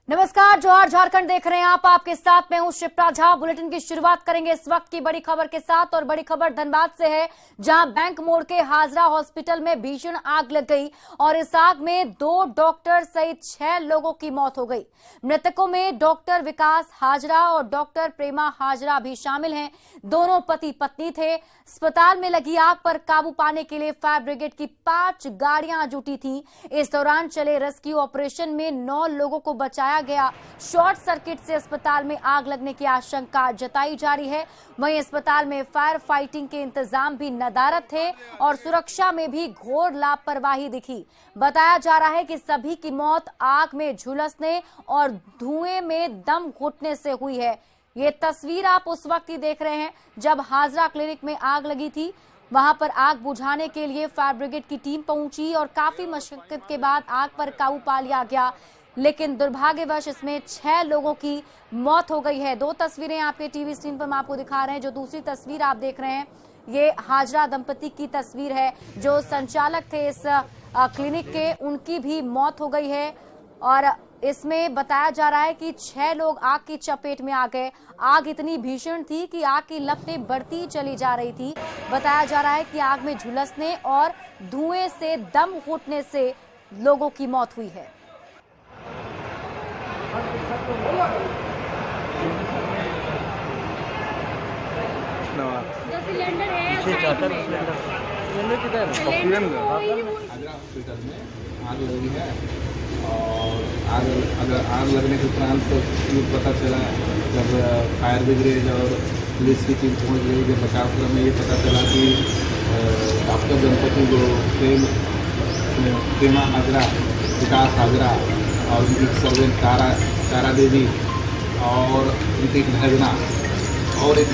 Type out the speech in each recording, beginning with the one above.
नमस्कार, जोहार झारखंड देख रहे हैं आप। आपके साथ मैं हूं शिप्रा झा। बुलेटिन की शुरुआत करेंगे इस वक्त की बड़ी खबर के साथ और बड़ी खबर धनबाद से है, जहां बैंक मोड़ के हाजरा हॉस्पिटल में भीषण आग लग गई और इस आग में 2 डॉक्टर सहित 6 लोगों की मौत हो गई। मृतकों में डॉक्टर विकास हाजरा और डॉक्टर प्रेमा हाजरा भी शामिल हैं। दोनों पति पत्नी थे। अस्पताल में लगी आग पर काबू पाने के लिए फायर ब्रिगेड की 5 गाड़ियां जुटी थी। इस दौरान चले रेस्क्यू ऑपरेशन में 9 लोगों को बचाया गया। शॉर्ट सर्किट से अस्पताल में आग लगने की आशंका जताई जा रही है। वहीं अस्पताल में फायर फाइटिंग के इंतजाम भी नदारद थे और सुरक्षा में भी घोर लापरवाही दिखी। बताया जा रहा है कि सभी की मौत आग में झुलसने और धुएं में दम घुटने से हुई है। ये तस्वीर आप उस वक्त ही देख रहे हैं जब हाजरा क्लिनिक में आग लगी थी। वहां पर आग बुझाने के लिए फायर ब्रिगेड की टीम पहुंची और काफी मशक्कत के बाद आग पर काबू पा लिया गया, लेकिन दुर्भाग्यवश इसमें 6 लोगों की मौत हो गई है। 2 तस्वीरें आपके टीवी स्क्रीन पर हम आपको दिखा रहे हैं। जो दूसरी तस्वीर आप देख रहे हैं, ये हाजरा दंपति की तस्वीर है जो संचालक थे इस क्लिनिक के। उनकी भी मौत हो गई है और इसमें बताया जा रहा है कि 6 लोग आग की चपेट में आ गए। आग इतनी भीषण थी कि आग की लपटें बढ़ती चली जा रही थी। बताया जा रहा है कि आग में झुलसने और धुएं से दम घुटने से लोगों की मौत हुई है। जो सिलेंडर है सिलेंडर किधर है? आगरा हॉस्पिटल में आग लगी है और आग लगने के उपरांत तो ये पता चला जब फायर ब्रिगेड और पुलिस की टीम पहुंच गई। जब बचाव क्रम में ये पता चला कि डॉक्टर दंपति जो प्रेमा हाजरा, विकास हाजरा और उनकी सर्वेंट तारा देवी और उनकी एक भैजना और एक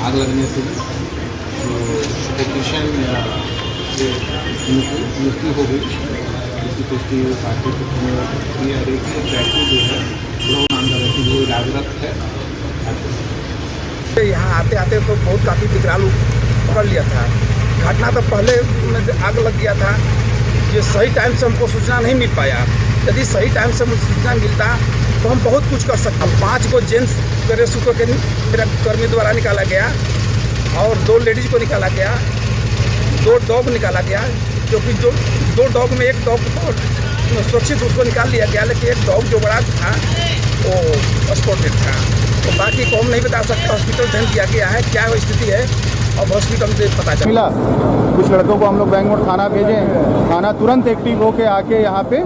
आग लगने से जो टेक्नीशियन मृत्यु हो गई, इसकी पुष्टि पार्टी की और एक व्यक्ति जो है वो इलाजरत है। यहाँ आते आते तो बहुत काफ़ी विकराल पकड़ लिया था। घटना तो पहले आग लग गया था। ये सही टाइम से हमको सूचना नहीं मिल पाया। यदि सही टाइम से मुझे सूचना मिलता तो हम बहुत कुछ कर सकते। 5 को जेंट्स रेस्क्यू के मेरा कर्मी द्वारा निकाला गया और 2 लेडीज को निकाला गया, 2 डॉग निकाला गया, क्योंकि जो 2 डॉग में एक डॉग को सुरक्षित उसको निकाल लिया गया, लेकिन एक डॉग जो बड़ा था वो स्पॉटेड था। तो बाकी को हम नहीं बता सकते। हॉस्पिटल भेज दिया गया है, क्या स्थिति है अब हॉस्पिटल में पता चला। कुछ लड़कों को हम लोग बैंक मोड़ थाना भेजे। थाना तुरंत एक्टिव होके आके यहाँ पे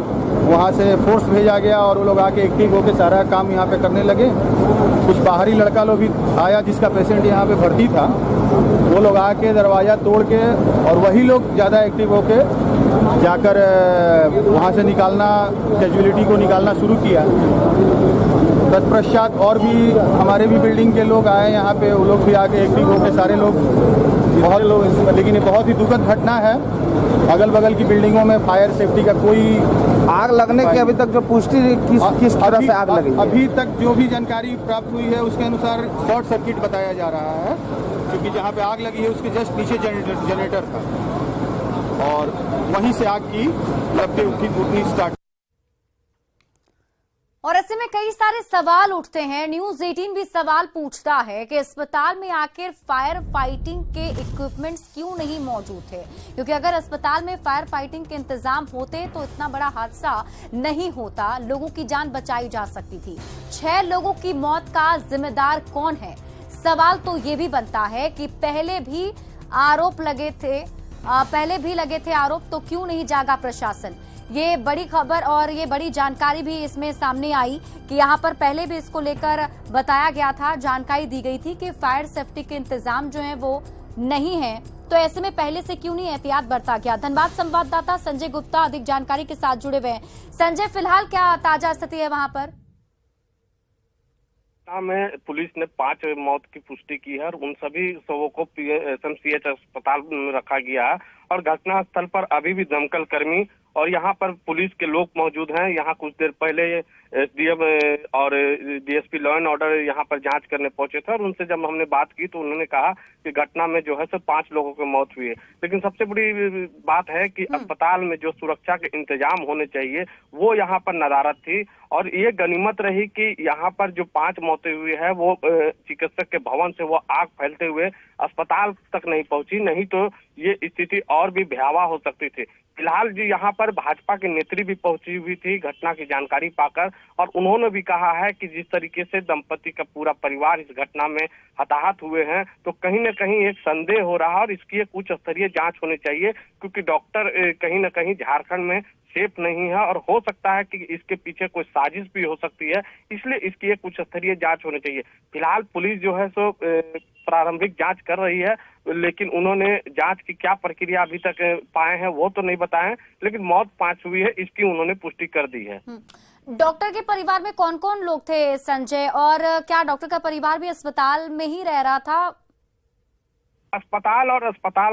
वहाँ से फोर्स भेजा गया और वो लोग आके एक्टिव होके सारा काम यहाँ पे करने लगे। कुछ बाहरी लड़का लोग भी आया जिसका पेशेंट यहाँ पे भर्ती था, वो लोग आके दरवाज़ा तोड़ के और वही लोग ज़्यादा एक्टिव होके जाकर वहाँ से निकालना, कैजुअलिटी को निकालना शुरू किया। तत्पश्चात और भी हमारे भी बिल्डिंग के लोग आए यहाँ पे, वो लोग भी आके एक्टिव होके सारे लोग, बहुत लोग। लेकिन ये बहुत ही दुखद घटना है। अगल बगल की बिल्डिंगों में फायर सेफ्टी का कोई आग लगने की अभी तक जो पुष्टि किस तरह से आग लगी? अभी तक जो भी जानकारी प्राप्त हुई है उसके अनुसार शॉर्ट सर्किट बताया जा रहा है, क्योंकि जहाँ पे आग लगी है उसके जस्ट नीचे जनरेटर था और वहीं से आग की लपटें उठनी स्टार्ट। और ऐसे में कई सारे सवाल उठते हैं। न्यूज 18 भी सवाल पूछता है कि अस्पताल में आखिर फायर फाइटिंग के इक्विपमेंट्स क्यों नहीं मौजूद थे, क्योंकि अगर अस्पताल में फायर फाइटिंग के इंतजाम होते तो इतना बड़ा हादसा नहीं होता, लोगों की जान बचाई जा सकती थी। 6 लोगों की मौत का जिम्मेदार कौन है? सवाल तो ये भी बनता है कि पहले भी लगे थे आरोप, तो क्यों नहीं जागा प्रशासन? ये बड़ी खबर और ये बड़ी जानकारी भी इसमें सामने आई कि यहाँ पर पहले भी इसको लेकर बताया गया था, जानकारी दी गई थी कि फायर सेफ्टी के इंतजाम जो हैं वो नहीं है, तो ऐसे में पहले से क्यों नहीं एहतियात बरता गया? धनबाद संवाददाता संजय गुप्ता अधिक जानकारी के साथ जुड़े हुए हैं। संजय, फिलहाल क्या ताजा स्थिति है वहां पर? में पुलिस ने 5 मौत की पुष्टि की है और उन सभी शवों को एसएमसीएच अस्पताल में रखा गया है और घटना स्थल पर अभी भी दमकल कर्मी और यहाँ पर पुलिस के लोग मौजूद हैं। यहाँ कुछ देर पहले एसडीएम और डीएसपी लॉ एंड ऑर्डर यहाँ पर जांच करने पहुंचे थे और उनसे जब हमने बात की तो उन्होंने कहा कि घटना में जो है सिर्फ 5 लोगों की मौत हुई है। लेकिन सबसे बड़ी बात है कि अस्पताल में जो सुरक्षा के इंतजाम होने चाहिए वो यहाँ पर नदारद थी और ये गनीमत रही कि यहाँ पर जो 5 मौतें हुई है वो चिकित्सक के भवन से वो आग फैलते हुए अस्पताल तक नहीं पहुंची, नहीं तो ये स्थिति और भी भयावह हो सकती थी। फिलहाल जी यहाँ पर भाजपा के नेत्री भी पहुंची हुई थी घटना की जानकारी पाकर और उन्होंने भी कहा है कि जिस तरीके से दंपति का पूरा परिवार इस घटना में हताहत हुए हैं तो कहीं न कहीं एक संदेह हो रहा है और इसकी एक उच्च स्तरीय जांच होनी चाहिए, क्योंकि डॉक्टर कहीं न कहीं झारखंड में सेफ नहीं है और हो सकता है कि इसके पीछे कोई साजिश भी हो सकती है, इसलिए इसकी एक उच्च स्तरीय जांच होनी चाहिए। फिलहाल पुलिस जो है सो प्रारंभिक जांच कर रही है, लेकिन उन्होंने जांच की क्या प्रक्रिया अभी तक पाए हैं वो तो नहीं बताए, लेकिन मौत 5 हुई है इसकी उन्होंने पुष्टि कर दी है। डॉक्टर के परिवार में कौन कौन लोग थे संजय, और क्या डॉक्टर का परिवार भी अस्पताल में ही रह रहा था? अस्पताल और अस्पताल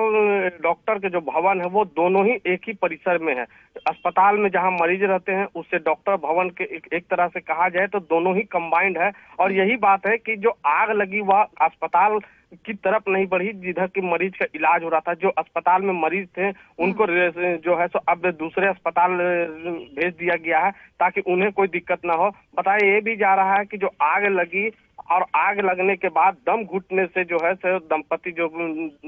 डॉक्टर के जो भवन है वो दोनों ही एक ही परिसर में है। अस्पताल में जहां मरीज रहते हैं उससे डॉक्टर भवन के एक तरह से कहा जाए तो दोनों ही कंबाइंड है और यही बात है कि जो आग लगी वह अस्पताल की तरफ नहीं बढ़ी जिधर की मरीज का इलाज हो रहा था। जो अस्पताल में मरीज थे उनको जो है सो अब दूसरे अस्पताल भेज दिया गया है ताकि उन्हें कोई दिक्कत ना हो। बताया ये भी जा रहा है कि जो आग लगी और आग लगने के बाद दम घुटने से जो है सो दंपति जो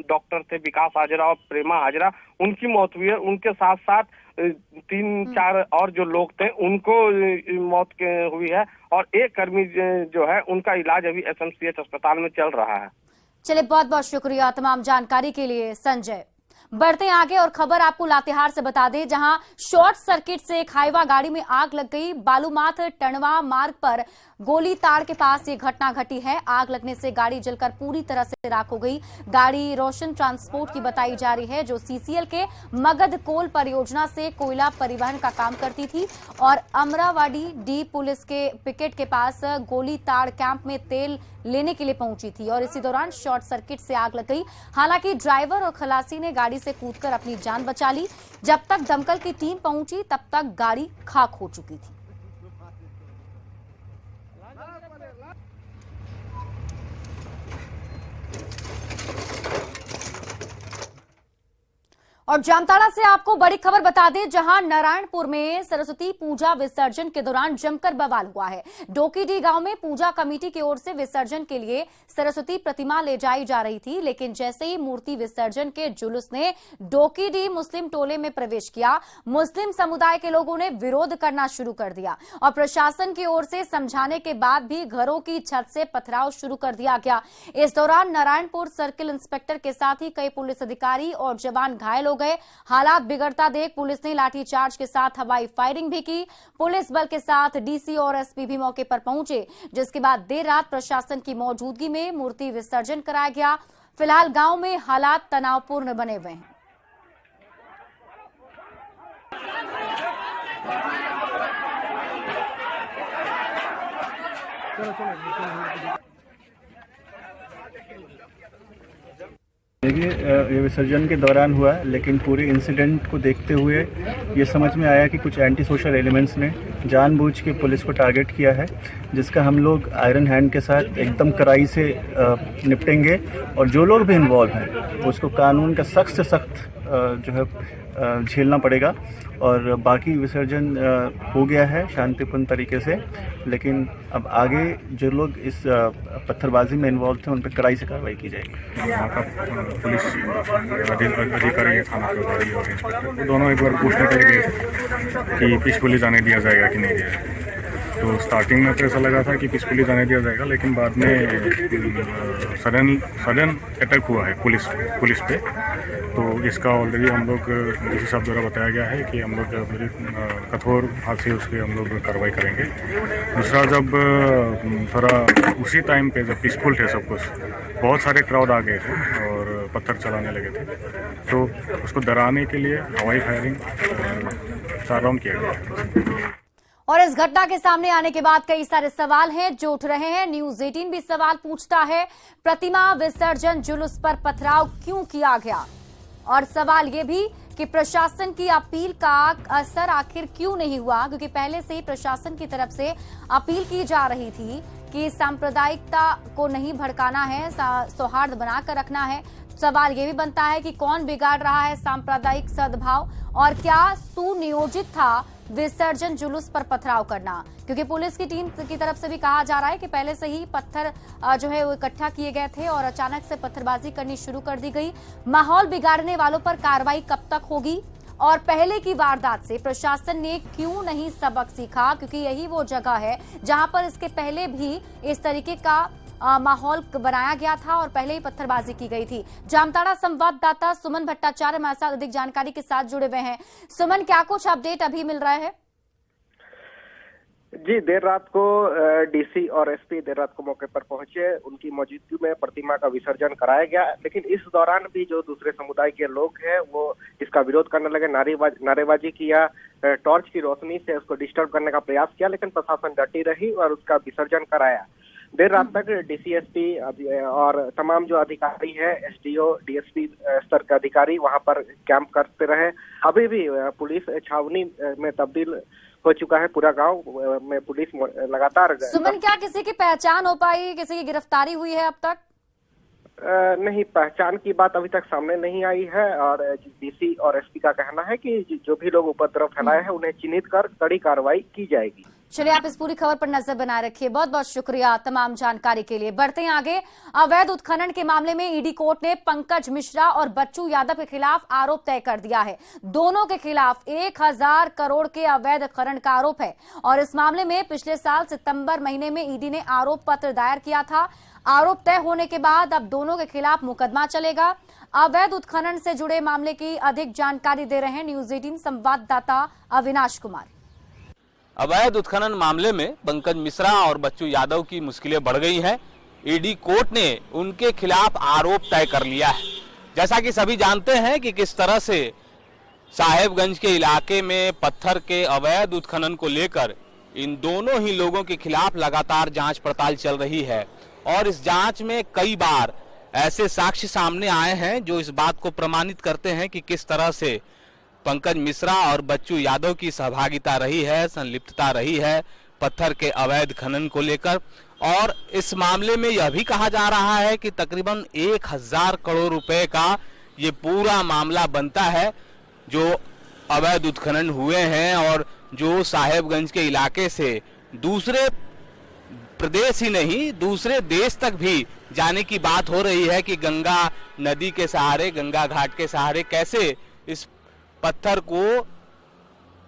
डॉक्टर थे विकास हाजरा और प्रेमा हाजरा उनकी मौत हुई है। उनके साथ साथ 3-4 और जो लोग थे उनको मौत हुई है और एक कर्मी जो है उनका इलाज अभी एसएमसीएच अस्पताल में चल रहा है। चलिए, बहुत बहुत शुक्रिया तमाम जानकारी के लिए संजय। बढ़ते आगे और खबर आपको लातेहार से बता दें, जहां शॉर्ट सर्किट से एक हाईवा गाड़ी में आग लग गई। बालूमाथ टंडवा मार्ग पर गोली ताड़ के पास ये घटना घटी है। आग लगने से गाड़ी जलकर पूरी तरह से राख हो गई। गाड़ी रोशन ट्रांसपोर्ट की बताई जा रही है, जो सीसीएल के मगध कोल परियोजना से कोयला परिवहन का काम करती थी और अमरावाड़ी डी पुलिस के पिकेट के पास गोली ताड़ कैंप में तेल लेने के लिए पहुंची थी और इसी दौरान शॉर्ट सर्किट से आग लग गई। हालांकि ड्राइवर और खलासी ने गाड़ी से कूदकर अपनी जान बचा ली। जब तक दमकल की टीम पहुंची तब तक गाड़ी खाक हो चुकी थी। और जामताड़ा से आपको बड़ी खबर बता दें, जहां नारायणपुर में सरस्वती पूजा विसर्जन के दौरान जमकर बवाल हुआ है। डोकीडी गांव में पूजा कमेटी की ओर से विसर्जन के लिए सरस्वती प्रतिमा ले जाई जा रही थी, लेकिन जैसे ही मूर्ति विसर्जन के जुलूस ने डोकीडी मुस्लिम टोले में प्रवेश किया, मुस्लिम समुदाय के लोगों ने विरोध करना शुरू कर दिया और प्रशासन की ओर से समझाने के बाद भी घरों की छत से पथराव शुरू कर दिया गया। इस दौरान नारायणपुर सर्किल इंस्पेक्टर के साथ ही कई पुलिस अधिकारी और जवान घायल हो गए। हालात बिगड़ता देख पुलिस ने लाठीचार्ज के साथ हवाई फायरिंग भी की। पुलिस बल के साथ डीसी और एसपी भी मौके पर पहुंचे, जिसके बाद देर रात प्रशासन की मौजूदगी में मूर्ति विसर्जन कराया गया। फिलहाल गांव में हालात तनावपूर्ण बने हुए हैं। देखिए, ये विसर्जन के दौरान हुआ, लेकिन पूरे इंसिडेंट को देखते हुए ये समझ में आया कि कुछ एंटी सोशल एलिमेंट्स ने जानबूझ के पुलिस को टारगेट किया है, जिसका हम लोग आयरन हैंड के साथ एकदम कड़ाई से निपटेंगे और जो लोग भी इन्वॉल्व हैं उसको कानून का सख्त से सख्त जो है झेलना पड़ेगा। और बाकी विसर्जन हो गया है शांतिपूर्ण तरीके से, लेकिन अब आगे जो लोग इस पत्थरबाजी में इन्वॉल्व थे उन पर कड़ाई से कार्रवाई की जाएगी। यहाँ का पुलिस अधिकारी थाना के अधिकारी और इंस्पेक्टर दोनों एक बार पूछने के लिए कि पीसफुली जाने दिया जाएगा कि नहीं दिया जाएगा। तो स्टार्टिंग में तो ऐसा लगा था कि पीसफुली जाने दिया जाएगा, लेकिन बाद में सडन अटैक हुआ है पुलिस पे। तो इसका ऑलरेडी हम लोग डीसी साहब द्वारा बताया गया है कि हम लोग कठोर हाथ से उसकी हम लोग कार्रवाई करेंगे। दूसरा, जब थोड़ा उसी टाइम पे जब पीसफुल थे सब कुछ, बहुत सारे क्राउड आ गए थे और पत्थर चलाने लगे थे, तो उसको डराने के लिए हवाई फायरिंग 4 राउंड किया गया। और इस घटना के सामने आने के बाद कई सारे सवाल हैं जो उठ रहे हैं। न्यूज 18 भी सवाल पूछता है, प्रतिमा विसर्जन जुलूस पर पथराव क्यों किया गया? और सवाल ये भी कि प्रशासन की अपील का असर आखिर क्यों नहीं हुआ, क्योंकि पहले से ही प्रशासन की तरफ से अपील की जा रही थी कि सांप्रदायिकता को नहीं भड़काना है, सौहार्द बनाकर रखना है। सवाल ये भी बनता है कि कौन बिगाड़ रहा है सांप्रदायिक सद्भाव, और क्या सुनियोजित था विसर्जन जुलूस पर पथराव करना, क्योंकि पुलिस की टीम की तरफ से भी कहा जा रहा है कि पहले से ही पत्थर जो है वो इकट्ठा किए गए थे और अचानक से पत्थरबाजी करनी शुरू कर दी गई। माहौल बिगाड़ने वालों पर कार्रवाई कब तक होगी, और पहले की वारदात से प्रशासन ने क्यों नहीं सबक सीखा, क्योंकि यही वो जगह है जहां पर इसके पहले भी इस तरीके का माहौल बनाया गया था और पहले ही पत्थरबाजी की गई थी। जामताड़ा संवाददाता सुमन भट्टाचार्य हमारे साथ अधिक जानकारी के साथ जुड़े हुए हैं। सुमन, क्या कुछ अपडेट अभी मिल रहा है? जी, देर रात को डीसी और एसपी देर रात को मौके पर पहुंचे। उनकी मौजूदगी में प्रतिमा का विसर्जन कराया गया, लेकिन इस दौरान भी जो दूसरे समुदाय के लोग हैं वो इसका विरोध करने लगे, नारेबाजी किया, टॉर्च की रोशनी से उसको डिस्टर्ब करने का प्रयास किया, लेकिन प्रशासन डटी रही और उसका विसर्जन कराया। देर रात तक डीसी, एसपी और तमाम जो अधिकारी है, एसडीओ, डीएसपी स्तर के अधिकारी वहां पर कैंप करते रहे। अभी भी पुलिस छावनी में तब्दील हो चुका है, पूरा गांव में पुलिस लगातार। सुमन, क्या किसी की पहचान हो पाई, किसी की गिरफ्तारी हुई है अब तक? नहीं, पहचान की बात अभी तक सामने नहीं आई है और डीसी और एसपी का कहना है कि जो भी लोग उपद्रव फैलाए हैं उन्हें चिन्हित कर कड़ी कार्रवाई की जाएगी। चलिए, आप इस पूरी खबर पर नजर बनाए रखिए। बहुत बहुत शुक्रिया तमाम जानकारी के लिए। बढ़ते हैं आगे। अवैध उत्खनन के मामले में ईडी कोर्ट ने पंकज मिश्रा और बच्चू यादव के खिलाफ आरोप तय कर दिया है। दोनों के खिलाफ 1000 करोड़ के अवैध खनन का आरोप है और इस मामले में पिछले साल सितंबर महीने में ईडी ने आरोप पत्र दायर किया था। आरोप तय होने के बाद अब दोनों के खिलाफ मुकदमा चलेगा। अवैध उत्खनन से जुड़े मामले की अधिक जानकारी दे रहे हैं न्यूज 18 संवाददाता अविनाश कुमार। अवैध उत्खनन मामले में पंकज मिश्रा और बच्चू यादव की मुश्किलें बढ़ गई हैं। ईडी कोर्ट ने उनके खिलाफ आरोप तय कर लिया है। जैसा कि सभी जानते हैं कि किस तरह से साहेबगंज के इलाके में पत्थर के अवैध उत्खनन को लेकर इन दोनों ही लोगों के खिलाफ लगातार जांच पड़ताल चल रही है और इस जांच में कई बार ऐसे साक्ष्य सामने आए हैं जो इस बात को प्रमाणित करते हैं कि किस तरह से पंकज मिश्रा और बच्चू यादव की सहभागिता रही है, संलिप्तता रही है पत्थर के अवैध खनन को लेकर। और इस मामले में यह भी कहा जा रहा है कि तकरीबन 1000 करोड़ रुपए का ये पूरा मामला बनता है जो अवैध उत्खनन हुए हैं और जो साहेबगंज के इलाके से दूसरे प्रदेश ही नहीं दूसरे देश तक भी जाने की बात हो रही है कि गंगा नदी के सहारे, गंगा घाट के सहारे कैसे इस पत्थर को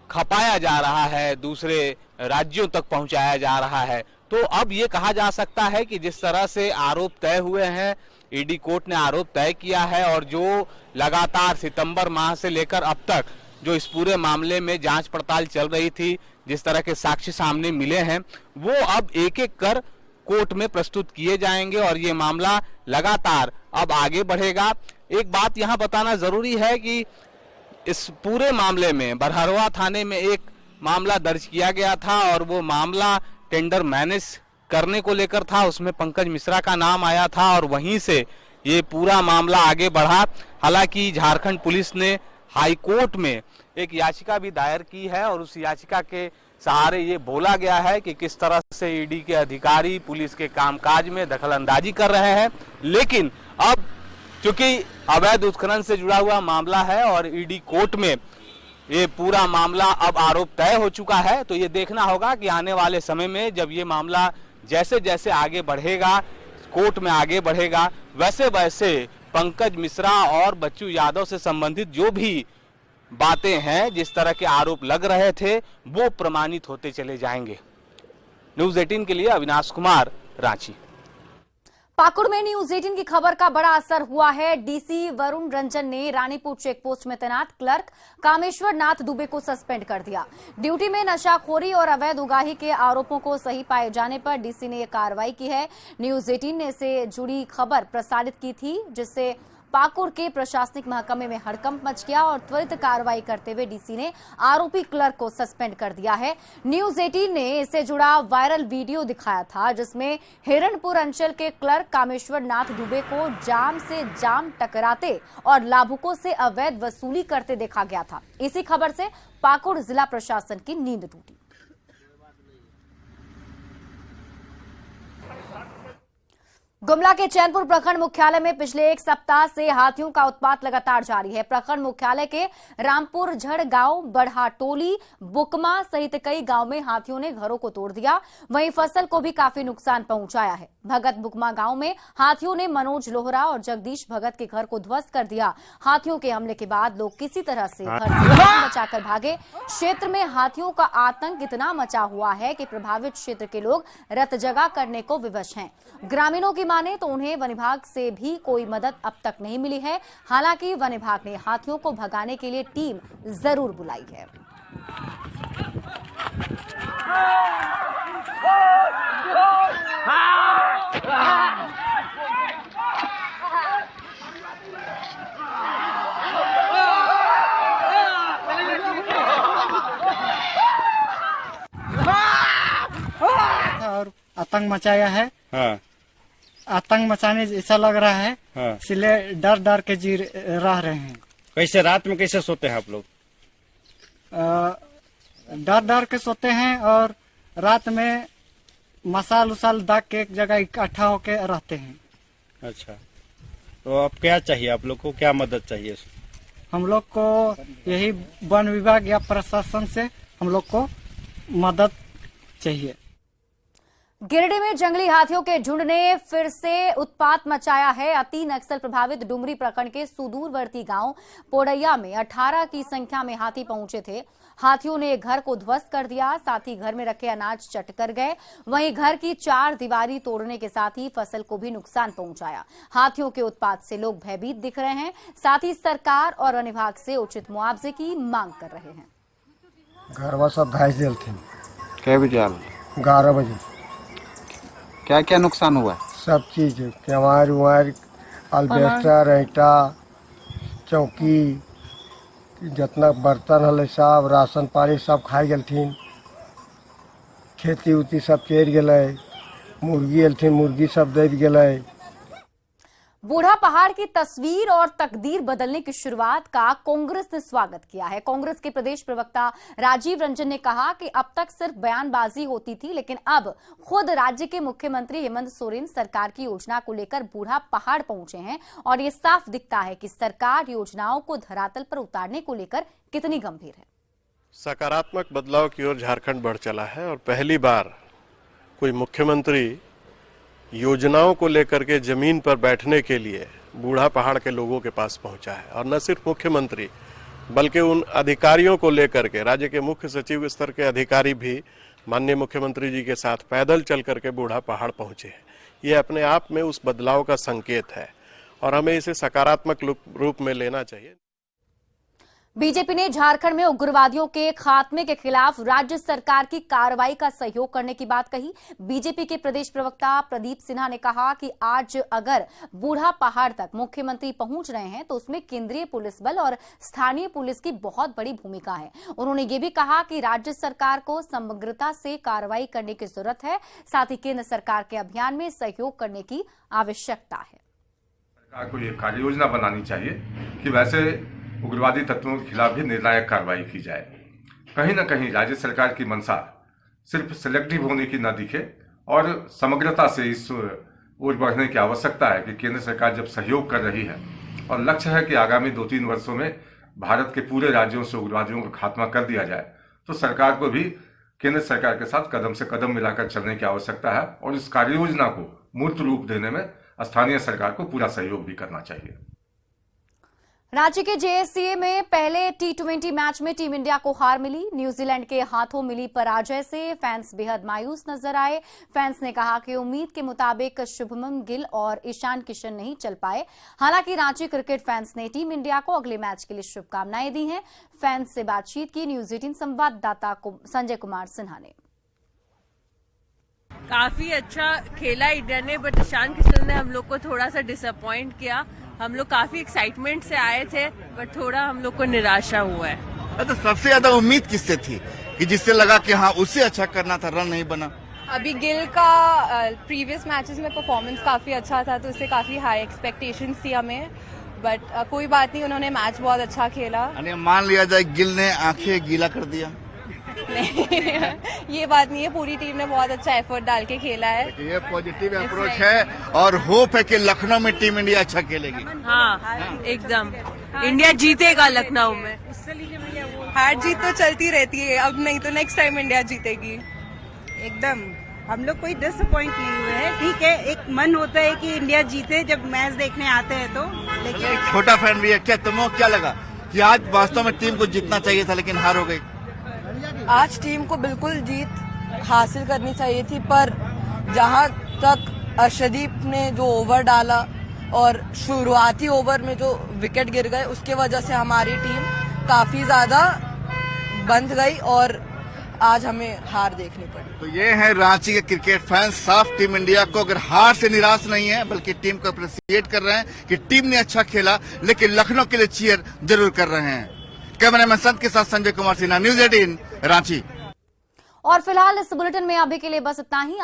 खपाया जा रहा है, दूसरे राज्यों तक पहुंचाया जा रहा है। तो अब ये कहा जा सकता है कि जिस तरह से आरोप तय हुए हैं, ईडी कोर्ट ने आरोप तय किया है और जो लगातार सितंबर माह से लेकर अब तक जो इस पूरे मामले में जांच पड़ताल चल रही थी, जिस तरह के साक्ष्य सामने मिले हैं, वो अब एक एक कर कोर्ट में प्रस्तुत किए जाएंगे और ये मामला लगातार अब आगे बढ़ेगा। एक बात यहाँ बताना जरूरी है कि इस पूरे मामले में बरहरवा थाने में एक मामला दर्ज किया गया था और वो मामला टेंडर मैनेज करने को लेकर था। उसमें पंकज मिश्रा का नाम आया था और वहीं से ये पूरा मामला आगे बढ़ा। हालांकि झारखंड पुलिस ने हाई कोर्ट में एक याचिका भी दायर की है और उस याचिका के सहारे ये बोला गया है कि किस तरह से ईडी के अधिकारी पुलिस के कामकाज में दखलंदाजी कर रहे हैं। लेकिन अब चूंकि अवैध उत्खनन से जुड़ा हुआ मामला है और ईडी कोर्ट में ये पूरा मामला अब आरोप तय हो चुका है, तो ये देखना होगा कि आने वाले समय में जब ये मामला जैसे जैसे आगे बढ़ेगा, कोर्ट में आगे बढ़ेगा, वैसे वैसे पंकज मिश्रा और बच्चू यादव से संबंधित जो भी बातें हैं, जिस तरह के आरोप लग रहे थे, वो प्रमाणित होते चले जाएंगे। न्यूज 18 के लिए अविनाश कुमार, रांची। पाकुड़ में न्यूज 18 की खबर का बड़ा असर हुआ है। डीसी वरुण रंजन ने रानीपुर चेकपोस्ट में तैनात क्लर्क कामेश्वर नाथ दुबे को सस्पेंड कर दिया। ड्यूटी में नशाखोरी और अवैध उगाही के आरोपों को सही पाए जाने पर डीसी ने यह कार्रवाई की है। न्यूज 18 ने इससे जुड़ी खबर प्रसारित की थी, जिससे पाकुड़ के प्रशासनिक महकमे में हड़कंप मच गया और त्वरित कार्रवाई करते हुए डीसी ने आरोपी क्लर्क को सस्पेंड कर दिया है। न्यूज 18 ने इससे जुड़ा वायरल वीडियो दिखाया था, जिसमें हिरणपुर अंचल के क्लर्क कामेश्वर नाथ दुबे को जाम से जाम टकराते और लाभुकों से अवैध वसूली करते देखा गया था। इसी खबर से पाकुड़ जिला प्रशासन की नींद टूटी। गुमला के चैनपुर प्रखंड मुख्यालय में पिछले एक सप्ताह से हाथियों का उत्पात लगातार जारी है। प्रखंड मुख्यालय के रामपुर झड़ गांव, बढ़ा टोली, बुकमा सहित कई गांव में हाथियों ने घरों को तोड़ दिया। वहीं फसल को भी काफी नुकसान पहुंचाया है। भगत बुकमा गांव में हाथियों ने मनोज लोहरा और जगदीश भगत के घर को ध्वस्त कर दिया। हाथियों के हमले के बाद लोग किसी तरह से घर से जान बचाकर भागे। क्षेत्र में हाथियों का आतंक इतना मचा हुआ है कि प्रभावित क्षेत्र के लोग रत जगा करने को विवश हैं। ग्रामीणों की माने तो उन्हें वन विभाग से भी कोई मदद अब तक नहीं मिली है। हालांकि वन विभाग ने हाथियों को भगाने के लिए टीम जरूर बुलाई है। और आतंक मचाया है। हाँ। आतंक मचाने जैसा लग रहा है। हाँ। इसलिए डर डर के जी रह रहे हैं। कैसे रात में कैसे सोते हैं आप लोग? डर डर के सोते हैं और रात में मसाल उसाल दाग के एक जगह इकट्ठा होके रहते हैं। अच्छा, तो अब क्या चाहिए आप लोग को, क्या मदद चाहिए? हम लोग को यही वन विभाग या प्रशासन से हम लोग को मदद चाहिए। गिरिडीह में जंगली हाथियों के झुंड ने फिर से उत्पात मचाया है। अति नक्सल प्रभावित डुमरी प्रखंड के सुदूरवर्ती गांव पोड़ैया में 18 की संख्या में हाथी पहुंचे थे। हाथियों ने घर को ध्वस्त कर दिया, साथ ही घर में रखे अनाज चट कर गए। वहीं घर की 4 दीवारी तोड़ने के साथ ही फसल को भी नुकसान पहुंचाया। हाथियों के उत्पात से लोग भयभीत दिख रहे हैं, साथ ही सरकार और वन विभाग से उचित मुआवजे की मांग कर रहे हैं। घरवा सब भैंस दिल थे। क्या बजे? 11 बजे। क्या क्या नुकसान हुआ? सब चीज, केवाड़ उवाड़, अल्बेस्टर, ईटा, चौकी, जितना बर्तन हल सब, राशन पानी सब खाई गलथिन। खेती उती सब चेर गए। मुर्गी अलथिन, मुर्गी सब दब गए। बूढ़ा पहाड़ की तस्वीर और तकदीर बदलने की शुरुआत का कांग्रेस ने स्वागत किया है। कांग्रेस के प्रदेश प्रवक्ता राजीव रंजन ने कहा कि अब तक सिर्फ बयानबाजी होती थी, लेकिन अब खुद राज्य के मुख्यमंत्री हेमंत सोरेन सरकार की योजना को लेकर बूढ़ा पहाड़ पहुंचे हैं और ये साफ दिखता है कि सरकार योजनाओं को धरातल पर उतारने को लेकर कितनी गंभीर है। सकारात्मक बदलाव की ओर झारखंड बढ़ चला है और पहली बार कोई मुख्यमंत्री योजनाओं को लेकर के जमीन पर बैठने के लिए बूढ़ा पहाड़ के लोगों के पास पहुंचा है। और न सिर्फ मुख्यमंत्री बल्कि उन अधिकारियों को लेकर के राज्य के मुख्य सचिव स्तर के अधिकारी भी माननीय मुख्यमंत्री जी के साथ पैदल चल करके बूढ़ा पहाड़ पहुंचे हैं। ये अपने आप में उस बदलाव का संकेत है और हमें इसे सकारात्मक रूप में लेना चाहिए। बीजेपी ने झारखंड में उग्रवादियों के खात्मे के खिलाफ राज्य सरकार की कार्रवाई का सहयोग करने की बात कही। बीजेपी के प्रदेश प्रवक्ता प्रदीप सिन्हा ने कहा कि आज अगर बूढ़ा पहाड़ तक मुख्यमंत्री पहुंच रहे हैं तो उसमें केंद्रीय पुलिस बल और स्थानीय पुलिस की बहुत बड़ी भूमिका है। उन्होंने ये भी कहा कि राज्य सरकार को समग्रता से कार्रवाई करने की जरूरत है, साथ ही केंद्र सरकार के अभियान में सहयोग करने की आवश्यकता है। सरकार को ये कार्य योजना बनानी चाहिए कि वैसे उग्रवादी तत्वों के खिलाफ भी निर्णायक कार्रवाई की जाए। कहीं न कहीं राज्य सरकार की मंशा सिर्फ सिलेक्टिव होने की न दिखे और समग्रता से इस ओर बढ़ने की आवश्यकता है कि केंद्र सरकार जब सहयोग कर रही है और लक्ष्य है कि आगामी 2-3 वर्षों में भारत के पूरे राज्यों से उग्रवादियों का खात्मा कर दिया जाए, तो सरकार को भी केंद्र सरकार के साथ कदम से कदम मिलाकर चलने की आवश्यकता है और इस कार्य योजना को मूर्त रूप देने में स्थानीय सरकार को पूरा सहयोग भी करना चाहिए। रांची के जेएससीए में पहले T20 मैच में टीम इंडिया को हार मिली। न्यूजीलैंड के हाथों मिली पराजय से फैंस बेहद मायूस नजर आए। फैंस ने कहा कि उम्मीद के मुताबिक शुभमन गिल और ईशान किशन नहीं चल पाए। हालांकि रांची क्रिकेट फैंस ने टीम इंडिया को अगले मैच के लिए शुभकामनाएं दी हैं। फैंस से बातचीत की न्यूज 18 संवाददाता संजय कुमार सिन्हा ने। काफी अच्छा खेला इंडिया ने, बट ईशान किशन ने हम लोग को थोड़ा सा डिसअपॉइंट किया। हम लोग काफी एक्साइटमेंट से आए थे, बट थोड़ा हम लोग को निराशा हुआ है। तो सबसे ज्यादा उम्मीद किससे थी कि जिससे लगा कि हाँ उससे अच्छा करना था, रन नहीं बना? अभी गिल का प्रीवियस मैचेस में परफॉर्मेंस काफी अच्छा था, तो उससे काफी हाई एक्सपेक्टेशंस थी हमें, बट कोई बात नहीं, उन्होंने मैच बहुत अच्छा खेला। मान लिया जाए गिल ने आंखें गीला कर दिया? नहीं ये बात नहीं है, पूरी टीम ने बहुत अच्छा एफर्ट डाल के खेला है। ये पॉजिटिव अप्रोच है और होप है कि लखनऊ में टीम इंडिया अच्छा खेलेगी। हाँ एकदम, इंडिया जीतेगा लखनऊ में। हार जीत तो चलती रहती है, अब नहीं तो नेक्स्ट टाइम इंडिया जीतेगी। एकदम, हम लोग कोई डिसअपॉइंट नहीं हुए हैं। ठीक है, एक मन होता है कि इंडिया जीते जब मैच देखने आते हैं तो, लेकिन एक छोटा फैन भी है, क्या तुमको क्या लगा कि आज वास्तव में टीम को जीतना चाहिए था लेकिन हार हो गई? आज टीम को बिल्कुल जीत हासिल करनी चाहिए थी, पर जहां तक अर्शदीप ने जो ओवर डाला और शुरुआती ओवर में जो विकेट गिर गए, उसके वजह से हमारी टीम काफी ज्यादा बंध गई और आज हमें हार देखनी पड़ी। तो ये है रांची के क्रिकेट फैंस, साफ टीम इंडिया को अगर हार से निराश नहीं है बल्कि टीम को अप्रिशिएट कर रहे हैं कि टीम ने अच्छा खेला, लेकिन लखनऊ के लिए चीयर जरूर कर रहे हैं। कैमरामैन संत के साथ संजय कुमार सिन्हा, न्यूज़ 18 रांची। और फिलहाल इस बुलेटिन में अभी के लिए बस इतना ही।